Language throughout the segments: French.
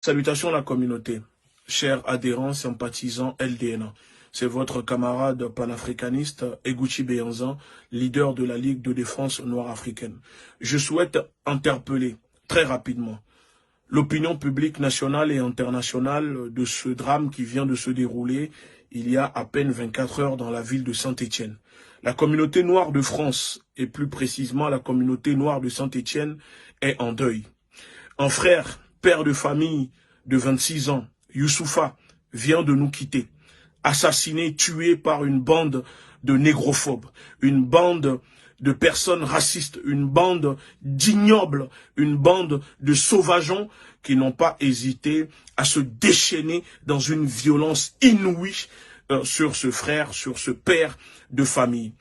Salutations à la communauté, chers adhérents, sympathisants LDN. C'est votre camarade panafricaniste Eguchi Beyanzan, leader de la Ligue de défense noire africaine. Je souhaite interpeller très rapidement l'opinion publique nationale et internationale de ce drame qui vient de se dérouler il y a à peine 24 heures dans la ville de Saint-Étienne. La communauté noire de France, et plus précisément la communauté noire de Saint-Étienne, est en deuil. Un frère, père de famille de 26 ans, Youssoufa, vient de nous quitter, assassiné, tué par une bande de négrophobes, une bande de personnes racistes, une bande d'ignobles, une bande de sauvageons qui n'ont pas hésité à se déchaîner dans une violence inouïe sur ce frère, sur ce père de famille.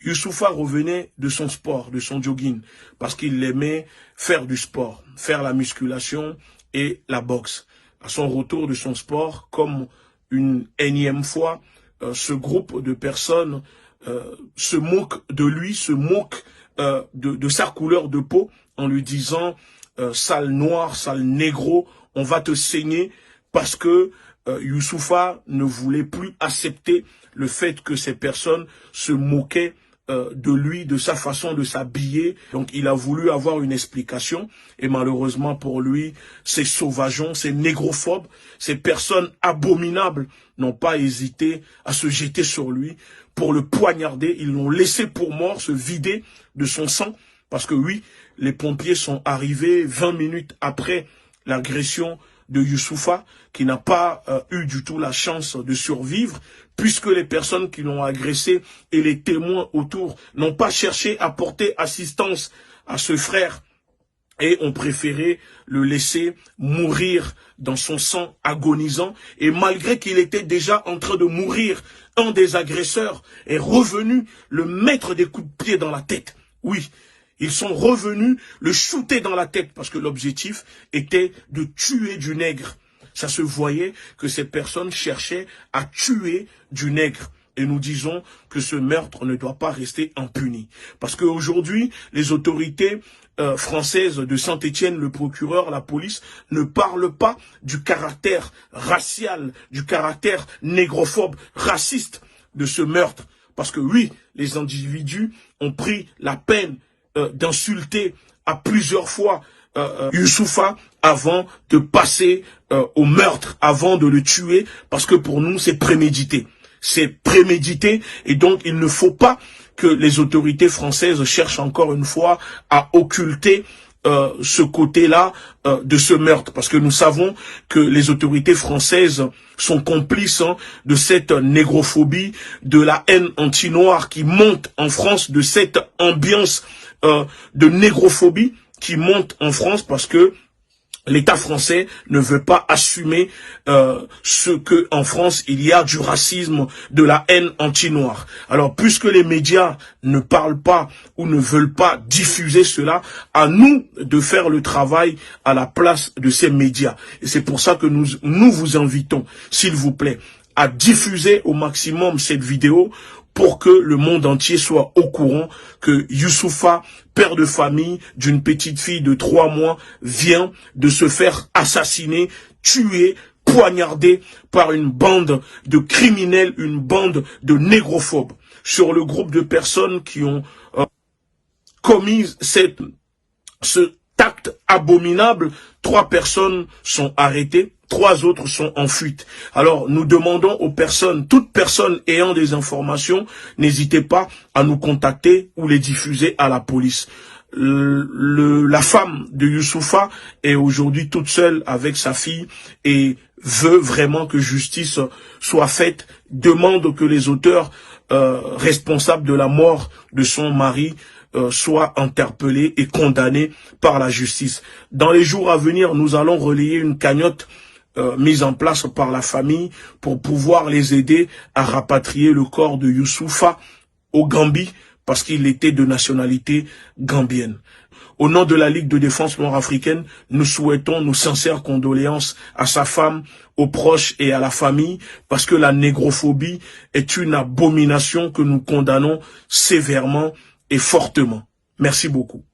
Youssoufa revenait de son sport, de son jogging, parce qu'il aimait faire du sport, faire la musculation et la boxe. À son retour de son sport, comme une énième fois, ce groupe de personnes se moque de lui, se moque de sa couleur de peau, en lui disant sale noir, sale négro, on va te saigner, parce que Youssoufa ne voulait plus accepter le fait que ces personnes se moquaient de lui, de sa façon de s'habiller. Donc il a voulu avoir une explication et malheureusement pour lui, ces sauvageons, ces négrophobes, ces personnes abominables n'ont pas hésité à se jeter sur lui pour le poignarder. Ils l'ont laissé pour mort, se vider de son sang parce que oui, les pompiers sont arrivés 20 minutes après l'agression de Youssoufa, qui n'a pas eu du tout la chance de survivre, puisque les personnes qui l'ont agressé et les témoins autour n'ont pas cherché à porter assistance à ce frère et ont préféré le laisser mourir dans son sang agonisant. Et malgré qu'il était déjà en train de mourir, un des agresseurs est revenu le mettre des coups de pied dans la tête. Oui. Ils sont revenus le shooter dans la tête parce que l'objectif était de tuer du nègre. Ça se voyait que ces personnes cherchaient à tuer du nègre. Et nous disons que ce meurtre ne doit pas rester impuni. Parce qu'aujourd'hui, les autorités françaises de Saint-Étienne, le procureur, la police, ne parlent pas du caractère racial, du caractère négrophobe, raciste de ce meurtre. Parce que oui, les individus ont pris la peine d'insulter à plusieurs fois Youssoufa avant de passer au meurtre, avant de le tuer, parce que pour nous c'est prémédité. C'est prémédité et donc il ne faut pas que les autorités françaises cherchent encore une fois à occulter ce côté-là de ce meurtre, parce que nous savons que les autorités françaises sont complices de cette négrophobie, de la haine anti-noire qui monte en France, de cette ambiance de négrophobie qui monte en France parce que l'État français ne veut pas assumer ce que en France il y a du racisme, de la haine anti-noire. Alors puisque les médias ne parlent pas ou ne veulent pas diffuser cela, à nous de faire le travail à la place de ces médias. Et c'est pour ça que nous vous invitons, s'il vous plaît, à diffuser au maximum cette vidéo pour que le monde entier soit au courant que Youssoufa, père de famille d'une petite fille de 3 mois, vient de se faire assassiner, tuer, poignarder par une bande de criminels, une bande de négrophobes. Sur le groupe de personnes qui ont commis ce acte abominable, 3 personnes sont arrêtées. 3 autres sont en fuite. Alors, nous demandons aux personnes, toute personne ayant des informations, n'hésitez pas à nous contacter ou les diffuser à la police. La femme de Youssoufa est aujourd'hui toute seule avec sa fille et veut vraiment que justice soit faite, demande que les auteurs responsables de la mort de son mari soient interpellés et condamnés par la justice. Dans les jours à venir, nous allons relayer une cagnotte mise en place par la famille pour pouvoir les aider à rapatrier le corps de Youssoufa au Gambie parce qu'il était de nationalité gambienne. Au nom de la Ligue de défense noire africaine, nous souhaitons nos sincères condoléances à sa femme, aux proches et à la famille parce que la négrophobie est une abomination que nous condamnons sévèrement et fortement. Merci beaucoup.